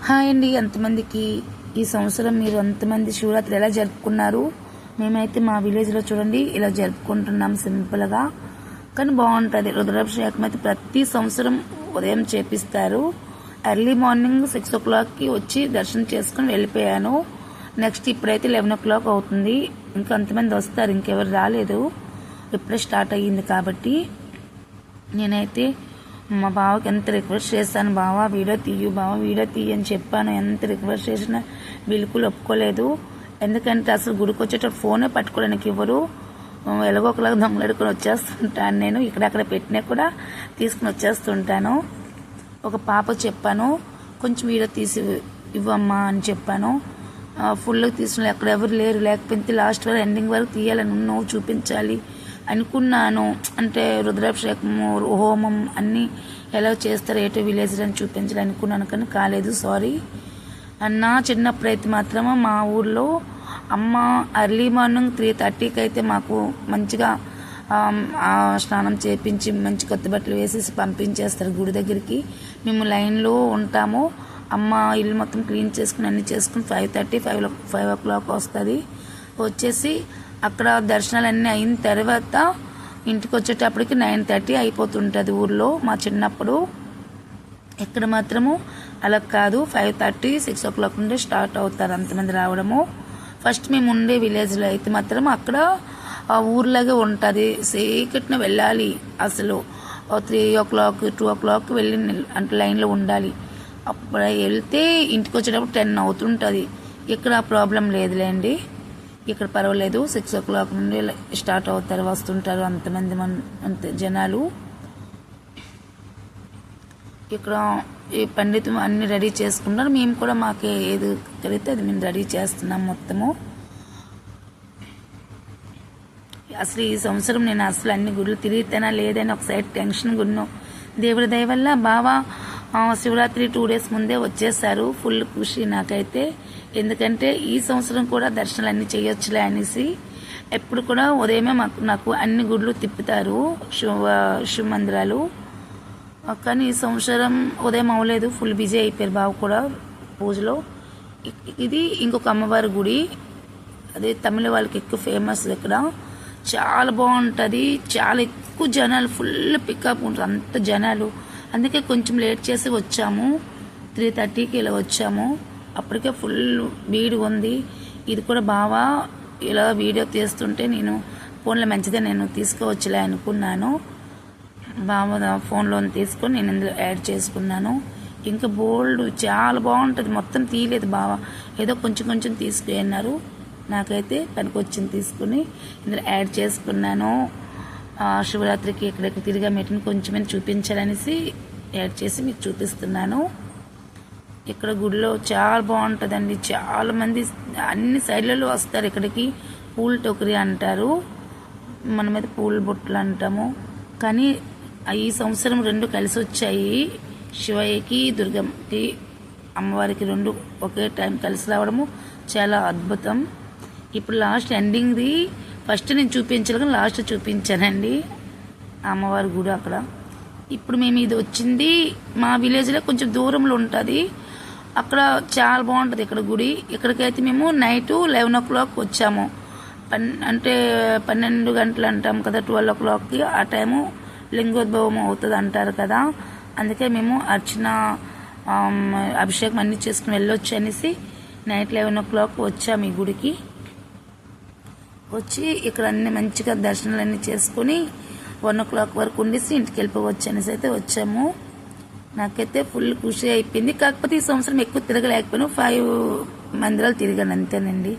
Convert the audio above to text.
Hi అండి. ఎంతమందికి ఈ సంవత్సరం మీరు ఎంతమంది శివరాత్రి ఎలా జరుపుకున్నారు? మేమైతే మా విలేజ్లో చూడండి ఇలా జరుపుకుంటున్నాం సింపుల్గా, కానీ బాగుంటుంది. రుద్రాభిషేకం అయితే ప్రతి సంవత్సరం ఉదయం చేపిస్తారు. ఎర్లీ మార్నింగ్ 6 o'clockకి వచ్చి దర్శనం చేసుకుని వెళ్ళిపోయాను. నెక్స్ట్ ఇప్పుడైతే 11 o'clock అవుతుంది. ఇంకా అంతమంది వస్తారు, ఇంకెవరు రాలేదు. ఇప్పుడే స్టార్ట్ అయ్యింది కాబట్టి నేనైతే మా బావకి ఎంత రిక్వెస్ట్ చేశాను, బావా వీడియో తీయు, బావా వీడియో తీయ అని చెప్పాను. ఎంత రిక్వెస్ట్ చేసినా బిల్కుల్ ఒప్పుకోలేదు. ఎందుకంటే అసలు గుడికి వచ్చేటప్పుడు ఫోనే పట్టుకోవడానికి ఇవ్వరు. ఎలాగో ఒకలాగా దొంగలాడుకొని వచ్చేస్తుంటాను నేను. ఇక్కడక్కడ పెట్టినా కూడా తీసుకుని వచ్చేస్తుంటాను. ఒక పాప చెప్పాను, కొంచెం వీడియో తీసి ఇవ్వమ్మా అని చెప్పాను. ఫుల్గా తీసుకుని ఎక్కడ ఎవరు లేరు, లేకపోతే లాస్ట్ వరకు ఎండింగ్ వరకు తీయాలని ఉన్నావు, చూపించాలి అనుకున్నాను. అంటే రుద్రాభిషేకము, హోమం అన్నీ ఎలా చేస్తారు ఏటో విలేజ్ అని చూపించాలి అనుకున్నాను, కానీ కాలేదు, సారీ అన్న. చిన్నప్పుడైతే మాత్రమే మా ఊర్లో అమ్మ ఎర్లీ మార్నింగ్ 3:30కి అయితే మాకు మంచిగా స్నానం చేపించి మంచి కొత్త బట్టలు వేసేసి పంపించేస్తారు గుడి దగ్గరికి. మేము లైన్లో ఉంటాము. అమ్మ ఇల్లు మొత్తం క్లీన్ చేసుకుని అన్నీ చేసుకుని 5 o'clock వస్తుంది. వచ్చేసి అక్కడ దర్శనాలన్నీ అయిన తర్వాత ఇంటికి వచ్చేటప్పటికి 9:30 అయిపోతుంటుంది ఊర్లో. మా చిన్నప్పుడు ఇక్కడ మాత్రము అలా కాదు, 5:30, 6 o'clock నుండి స్టార్ట్ అవుతారు అంతమంది రావడము. ఫస్ట్ మేము ఉండే విలేజ్లో అయితే మాత్రం అక్కడ ఊర్లాగే ఉంటుంది. సీకట్న వెళ్ళాలి, అసలు 3 o'clock, 2 o'clock వెళ్ళి అంటే లైన్లో ఉండాలి. అప్పుడు వెళ్తే ఇంటికి వచ్చేటప్పుడు 10 అవుతుంటుంది. ఇక్కడ ప్రాబ్లం లేదులేండి, ఇక్కడ పర్వాలేదు. 6 o'clock నుండి స్టార్ట్ అవుతారు, వస్తుంటారు అంతమంది అంత జనాలు. ఇక్కడ ఈ పండితం అన్ని రెడీ చేసుకుంటారు. మేము కూడా మాకు ఏది కలిగితే అది మేము రెడీ చేస్తున్నాం మొత్తము. అసలు ఈ సంవత్సరం నేను అసలు అన్ని గుళ్ళు తిరిగితేనా లేదని ఒక సైడ్ టెన్షన్ గున్నాం. దేవుడి దయ వల్ల బావా శివరాత్రి 2 days ముందే వచ్చేసారు. ఫుల్ ఖుషి నాకైతే. ఎందుకంటే ఈ సంవత్సరం కూడా దర్శనాలు అన్నీ చేయొచ్చులే అనేసి ఎప్పుడు కూడా ఉదయమే నాకు అన్ని గుళ్ళు తిప్పుతారు, శివ మందిరాలు. కానీ ఈ సంవత్సరం ఉదయం అవ్వలేదు, ఫుల్ బిజీ అయిపోయారు బావ కూడా పూజలో. ఇది ఇంకొక అమ్మవారి గుడి, అదే తమిళ వాళ్ళకి ఎక్కువ ఫేమస్. ఇక్కడ చాలా బాగుంటుంది, చాలా ఎక్కువ జనాలు, ఫుల్ పికప్ ఉంటుంది అంత జనాలు. అందుకే కొంచెం లేట్ చేసి వచ్చాము, 3:30కి ఇలా వచ్చాము. అప్పటికే ఫుల్ వీడి ఉంది. ఇది కూడా బాగా ఇలా వీడియో తీస్తుంటే నేను ఫోన్లో మంచిదే నేను తీసుకోవచ్చులే అనుకున్నాను. బాగా ఫోన్లో తీసుకొని నేను ఇందులో యాడ్ చేసుకున్నాను. ఇంకా బోల్డ్ చాలా బాగుంటుంది. మొత్తం తీయలేదు బాగా, ఏదో కొంచెం కొంచెం తీసుకున్నారు. నాకైతే పనికొచ్చింది తీసుకుని ఇందులో యాడ్ చేసుకున్నాను. శివరాత్రికి ఎక్కడెక్కడ తిరిగా మెట్టిన కొంచెం చూపించాలనేసి యాడ్ చేసి మీకు చూపిస్తున్నాను. ఇక్కడ గుడిలో చాలా బాగుంటుందండి. చాలా మంది అన్ని సైడ్లలో వస్తారు ఇక్కడికి. పూల టోకరీ అంటారు, మనమైతే పూల బొట్లు అంటాము. కానీ ఈ సంవత్సరం 2 కలిసి వచ్చాయి. శివయ్యకి, దుర్గమ్మకి, అమ్మవారికి 2 ఒకే టైం కలిసి రావడము చాలా అద్భుతం. ఇప్పుడు లాస్ట్ ఎండింగ్ది ఫస్ట్ నేను చూపించాలి, కానీ లాస్ట్ చూపించానండి అమ్మవారి గుడి అక్కడ. ఇప్పుడు మేము ఇది వచ్చింది మా విలేజ్లో కొంచెం దూరంలో ఉంటుంది. అక్కడ చాలా బాగుంటుంది ఇక్కడ గుడి. ఇక్కడికైతే మేము నైట్ 11 o'clock వచ్చాము. అంటే 12 గంటలు అంటాం కదా, 12 o'clockకి ఆ టైము లింగోద్భవం అవుతుంది అంటారు కదా. అందుకే మేము అర్చన, అభిషేకం అన్నీ చేసుకుని వెళ్ళొచ్చు అనేసి నైట్ 11 o'clock వచ్చాము ఈ గుడికి. వచ్చి ఇక్కడ అన్ని మంచిగా దర్శనాలు అన్నీ చేసుకుని 1 o'clock వరకు ఉండేసి ఇంటికి వెళ్ళిపోవచ్చు అనేసి అయితే వచ్చాము. నాకైతే ఫుల్ ఖుషి అయిపోయింది. కాకపోతే ఈ సంవత్సరం ఎక్కువ తిరగలేకపోయాను, 5 మందిరాలు తిరిగాను అంతేనండి.